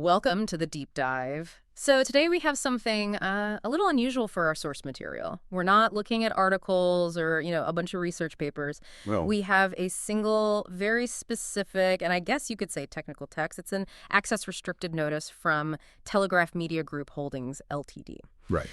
Welcome to the deep dive. So today we have something a little unusual for our source material. We're not looking at articles or, a bunch of research papers. Well, We have a single, very specific, and I guess you could say technical text. It's an access restricted notice from Telegraph Media Group Holdings, Ltd. right.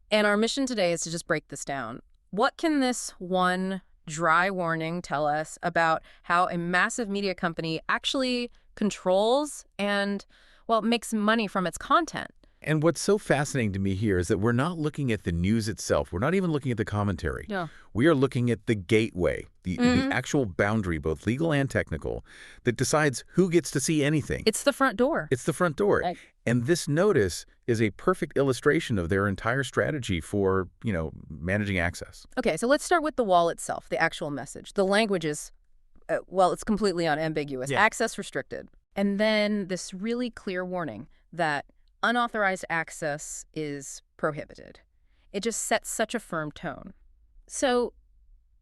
And our mission today is to just break this down. What can this one dry warning tell us about how a massive media company actually controls and, well, makes money from its content? And what's so fascinating to me here is that we're not looking at the news itself. We're not even looking at the commentary. Yeah. We are looking at the gateway, the Mhm. actual boundary, both legal and technical, that decides who gets to see anything. It's the front door. It's the front door. Right. And this notice is a perfect illustration of their entire strategy for, managing access. Okay, so let's start with the wall itself, the actual message. The language is, well, it's completely unambiguous. Yeah. Access restricted. And then this really clear warning that unauthorized access is prohibited. It just sets such a firm tone. So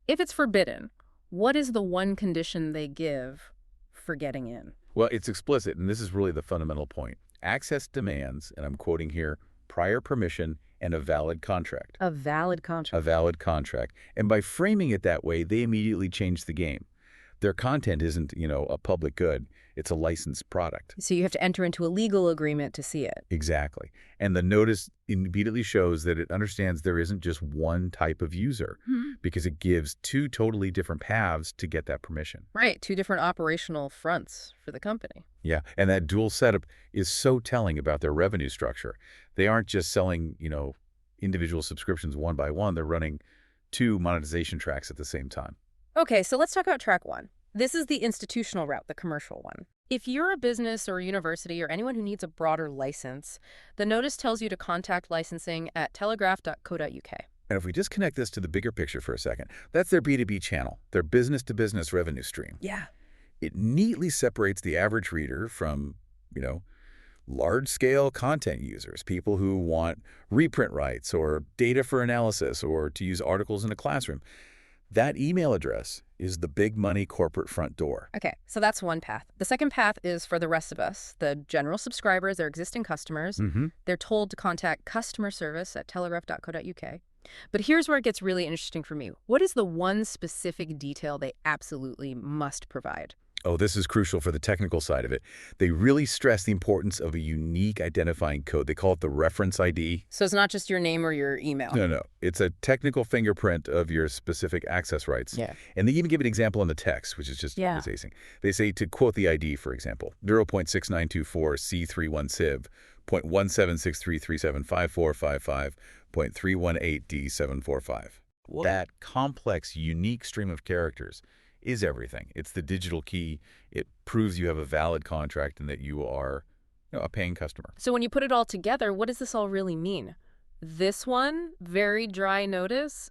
if it's forbidden, what is the one condition they give for getting in? Well, it's explicit, and this is really the fundamental point. Access demands, and I'm quoting here, prior permission and a valid contract. A valid A contract. valid contract. And by framing it that way, they immediately change the game. Their content isn't, a public good. It's a licensed product. So you have to enter into a legal agreement to see it. Exactly. And the notice immediately shows that it understands there isn't just one type of user because it gives two totally different paths to get that permission. Right, two different operational fronts for the company. Yeah. And that dual setup is so telling about their revenue structure. They aren't just selling, individual subscriptions one by one. They're running two monetization tracks at the same time. Okay, so let's talk about track one. This is the institutional route, the commercial one. If you're a business or a university or anyone who needs a broader license, the notice tells you to contact licensing at telegraph.co.uk. And if we just connect this to the bigger picture for a second, that's their B2B channel, their business-to-business revenue stream. Yeah. It neatly separates the average reader from, large-scale content users, people who want reprint rights or data for analysis or to use articles in a classroom. That email address is the big money corporate front door. Okay, so that's one path. The second path is for the rest of us, the general subscribers, their existing customers. They're told to contact customer service at telegraph.co.uk. But here's where it gets really interesting for me. What is the one specific detail they absolutely must provide? Oh, this is crucial for the technical side of it. They really stress the importance of a unique identifying code. They call it the reference ID. So it's not just your name or your email. No. It's a technical fingerprint of your specific access rights. Yeah. And they even give an example in the text, which is just amazing. They say to quote the ID, for example, 0.6924C31SIV, 0.1763375455.318D745. That complex, unique stream of characters is everything. It's the digital key. It proves you have a valid contract and that you are, a paying customer. So when you put it all together, what does this all really mean? This one, very dry notice,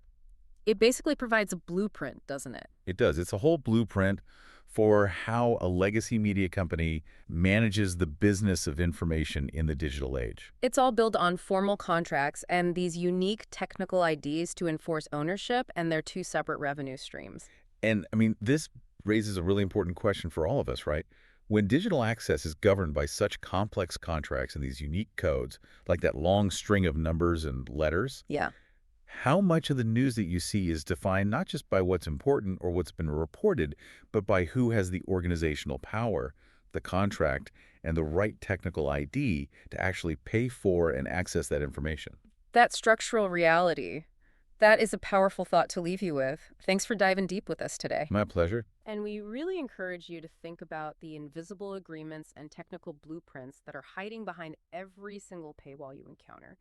it basically provides a blueprint, doesn't it? It does. It's a whole blueprint for how a legacy media company manages the business of information in the digital age. It's all built on formal contracts and these unique technical IDs to enforce ownership and their two separate revenue streams. And, this raises a really important question for all of us, right? When digital access is governed by such complex contracts and these unique codes, like that long string of numbers and letters, Yeah. how much of the news that you see is defined not just by what's important or what's been reported, but by who has the organizational power, the contract, and the right technical ID to actually pay for and access that information? That structural reality, that is a powerful thought to leave you with. Thanks for diving deep with us today. My pleasure. And we really encourage you to think about the invisible agreements and technical blueprints that are hiding behind every single paywall you encounter.